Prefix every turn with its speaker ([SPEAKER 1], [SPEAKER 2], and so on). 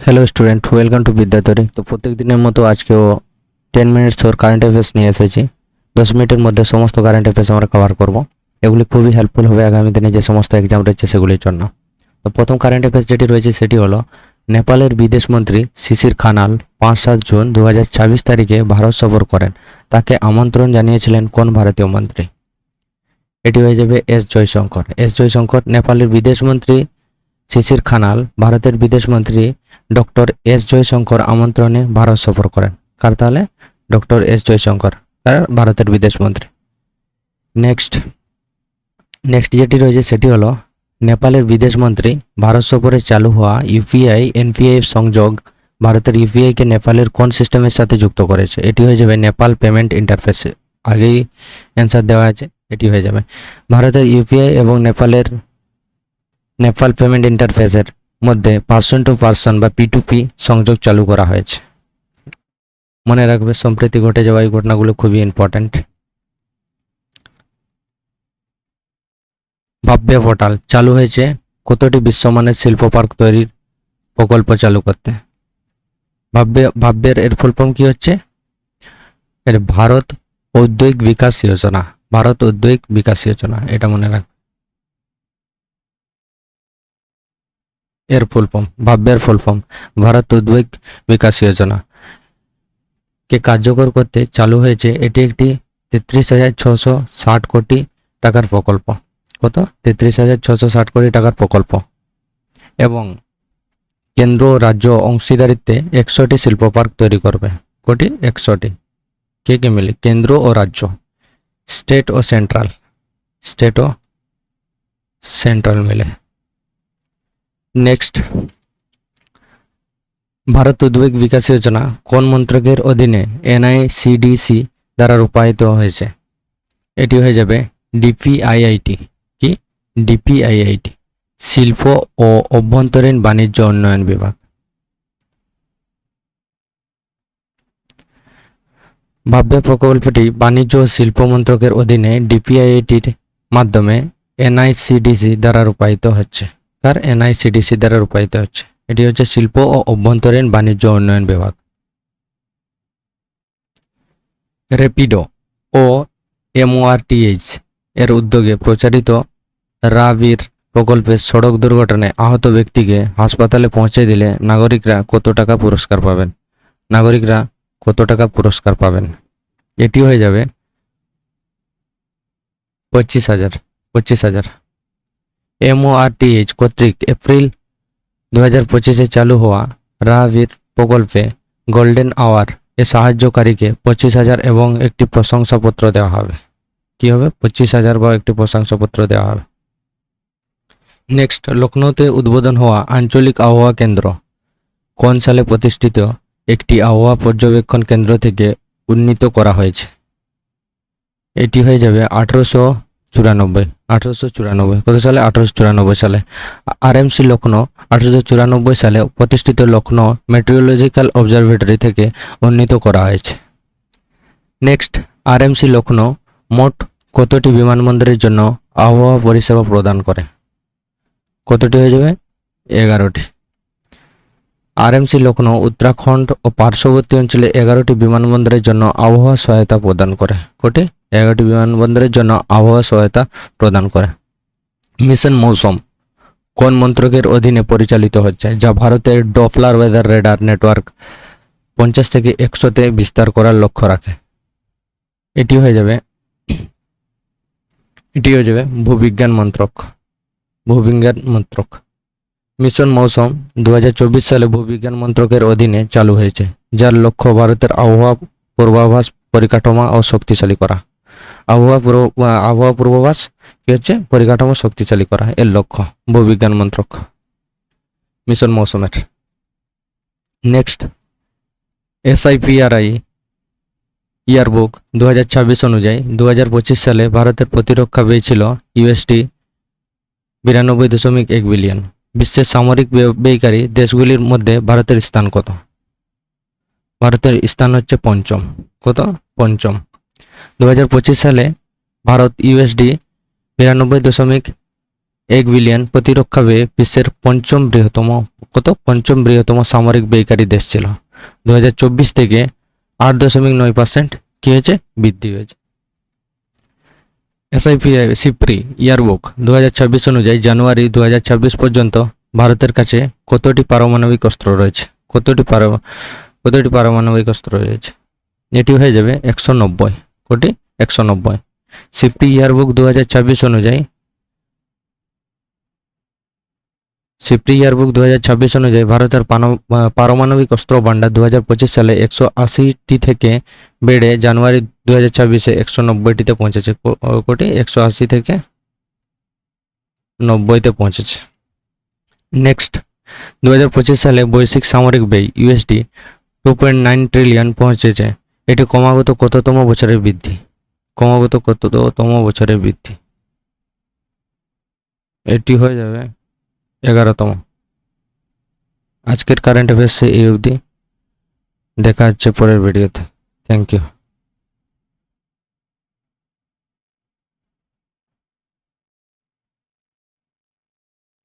[SPEAKER 1] Hello student, welcome to Bidyadhari. তো প্রত্যেক দিনের মতো আজকেও 10 মিনিটস ওর কারেন্ট অ্যাফেয়ার্স নিয়ে এসেছি। 10 মিনিটের মধ্যে সমস্ত কারেন্ট অ্যাফেয়ার্স আমরা কভার করব। এগুলি খুবই হেল্পফুল হবে আগামী দিনে যে সমস্ত এক্সাম রয়েছে সেগুলির জন্য। তো প্রথম কারেন্ট অ্যাফেয়ার্স যেটি রয়েছে সেটি হলো নেপালের বিদেশমন্ত্রী শিশির খানাল 5-7 জুন 2026 তারিখে ভারত সফর করেন। তাকে আমন্ত্রণ জানিয়েছিলেন কোন ভারতীয় মন্ত্রী? এটি হয়ে যাবে এস জয়শঙ্কর। এস জয়শঙ্কর। নেপালের বিদেশমন্ত্রী শিশির খানাল ভারতের বিদেশমন্ত্রী ডক্টর এস জয়শঙ্কর আমন্ত্রণে ভারত সফর করেন। কার তাহলে? ডক্টর এস জয়শঙ্কর, ভারতের বিদেশমন্ত্রী। নেক্সট যেটি রয়েছে সেটি হলো নেপালের বিদেশমন্ত্রী ভারত সফরে চালু হওয়া ইউপিআই এনপিআই সংযোগ ভারতের ইউপিআইকে নেপালের কোন সিস্টেমের সাথে যুক্ত করেছে? এটি হয়ে যাবে নেপাল পেমেন্ট ইন্টারফেস। আগেই অ্যান্সার দেওয়া আছে, এটি হয়ে যাবে। ভারতের ইউপিআই এবং নেপাল পেমেন্ট ইন্টারফেসের মধ্যে পার্সন টু পার্সন বা P2P সংযোগ চালু করা হয়েছে। মনে রাখবে, সম্প্রতি ঘটে যাওয়া এই ঘটনাগুলো খুবই ইম্পর্ট্যান্ট। ভাব্য পোর্টাল চালু হয়েছে কতটি বিশ্বমানের শিল্প পার্ক তৈরির প্রকল্প চালু করতে? ভাব্যের এর ফুল ফর্ম কি হচ্ছে? এর ভারত ঔদ্যোগিক বিকাশ যোজনা। ভারত ঔদ্যোগিক বিকাশ যোজনা, এটা মনে রাখবে। এর ফুল ফর্ম, ভাব্যের ফুল ফর্ম ভারত ঔদ্যোগিক বিকাশ যোজনা কে কার্যকর করতে চালু হয়েছে এটি একটি 33,660 কোটি টাকার প্রকল্প। কত? 33,660 কোটি টাকার প্রকল্প। এবং কেন্দ্র ও রাজ্য অংশীদারিত্বে 100টি শিল্প পার্ক তৈরি করবে। কোটি? 100টি। কে কে মিলে? কেন্দ্র ও রাজ্য, স্টেট ও সেন্ট্রাল মিলে। নেক্সট, ভারত ঔদ্যোগিক বিকাশ যোজনা কোন মন্ত্রকের অধীনে NICDC দ্বারা রূপায়িত হয়েছে? এটি হয়ে যাবে DPIIT। কি? DPIIT, শিল্প ও অভ্যন্তরীণ বাণিজ্য উন্নয়ন বিভাগ। ভাব্য প্রকল্পটি বাণিজ্য ও শিল্প মন্ত্রকের অধীনে DPIITর মাধ্যমে NICDC দ্বারা রূপায়িত হচ্ছে। কার? NICDC দ্বারা রূপায়িত হচ্ছে। এটি হচ্ছে শিল্প ও অভ্যন্তরীণ বাণিজ্য উন্নয়ন বিভাগ। র্যাপিডো ও MORTH এর উদ্যোগে প্রচারিত রাবির প্রকল্পে সড়ক দুর্ঘটনায় আহত ব্যক্তিকে হাসপাতালে পৌঁছে দিলে নাগরিকরা কত টাকা পুরস্কার পাবেন? এটি হয়ে যাবে 25,000। MORTH কর্তৃক এপ্রিল 2025-এ চালু হওয়া রাবির প্রকল্পে গোল্ডেন আওয়ার এ সাহায্যকারীকে 25,000 এবং একটি প্রশংসাপত্র দেওয়া হবে। কি হবে? 25,000 বা একটি প্রশংসাপত্র দেওয়া হবে। নেক্সট, লখনৌতে উদ্বোধন হওয়া আঞ্চলিক আবহাওয়া কেন্দ্র কোন সালে প্রতিষ্ঠিত একটি আবহাওয়া পর্যবেক্ষণ কেন্দ্র থেকে উন্নীত করা হয়েছে? এটি হয়ে যাবে 1894। কত সালে? 1894 সালে। RMC লখনৌ 1894 সালে প্রতিষ্ঠিত লখনৌ মেট্রোলজিক্যাল অবজারভেটরি থেকে উন্নীত করা হয়েছে। নেক্সট, RMC লখনৌ মোট কতটি বিমানবন্দরের জন্য আবহাওয়া পরিষেবা প্রদান করে? কতটি হয়ে যাবে? 11টি। RMC লখনৌ উত্তরাখণ্ড ও পার্শ্ববর্তী অঞ্চলে 11টি বিমানবন্দরের জন্য আবহাওয়া সহায়তা প্রদান করে। কোটি? 11টি বিমানবন্দরের জন্য আবহাওয়া সহায়তা প্রদান করে। মিশন মৌসুম কোন মন্ত্রকের অধীনে পরিচালিত হচ্ছে, যা ভারতের ডপলার ওয়েদার রেডার নেটওয়ার্ক 50 থেকে 100-তে বিস্তার করার লক্ষ্য রাখে? এটি হয়ে যাবে ভূবিজ্ঞান মন্ত্রক। মিশন মৌসুম 2024 সালে ভূবিজ্ঞান মন্ত্রকের অধীনে চালু হয়েছে, যার লক্ষ্য ভারতের আবহাওয়া পূর্বাভাস পরিকাঠামো ও শক্তিশালী করা। আবহাওয়া পূর্বাভাস কি হচ্ছে? পরিকাঠামো শক্তিশালী করা এর লক্ষ্য ভূবিজ্ঞান মন্ত্রক মিশন মৌসুমের। নেক্সট, SIPRI ইয়ারবুক 2026 অনুযায়ী 2025 সালে ভারতের প্রতিরক্ষা ব্যয় ছিল $92.1 বিলিয়ন। বিশ্বের সামরিক ব্যয়কারী দেশগুলির মধ্যে ভারতের স্থান কত? ভারতের স্থান হচ্ছে পঞ্চম। কত? পঞ্চম। 2025 সালে ভারত $92.1 1 বিলিয়ন প্রতিরক্ষা ব্যয়ে বিশ্বের পঞ্চম বৃহত্তম সামরিক ব্যয়কারী দেশ ছিল। 2024 থেকে 8.9% কি হয়েছে, বৃদ্ধি হয়েছে। সিপ্রি ইয়ারবুক 2026 অনুযায়ী জানুয়ারি 2026 পর্যন্ত ভারতের কাছে কতটি পারমাণবিক অস্ত্র রয়েছে? কতটি পারমাণবিক অস্ত্র রয়েছে? এটি হয়ে যাবে 190। কোটি 190। সিপ্রি ইয়ারবুক 2026 অনুযায়ী ভারতের পারমাণবিক অস্ত্র ভান্ডার 2025 সালে 180টি থেকে বেড়ে জানুয়ারি 2026-এ 190টিতে পৌঁছেছে। কোটি 180 থেকে 90তে পৌঁছেছে। নেক্সট, 2025 সালে বৈশ্বিক সামরিক ব্যয় ইউএসডি 2.9 ট্রিলিয়ন পৌঁছেছে। এটি ক্রমাগত কততম বছরের বৃদ্ধি? এটি হয়ে যাবে 11তম। আজকের কারেন্ট অ্যাফেয়ার্সে এই অবধি, দেখা হচ্ছে পরের ভিডিওতে। Thank you.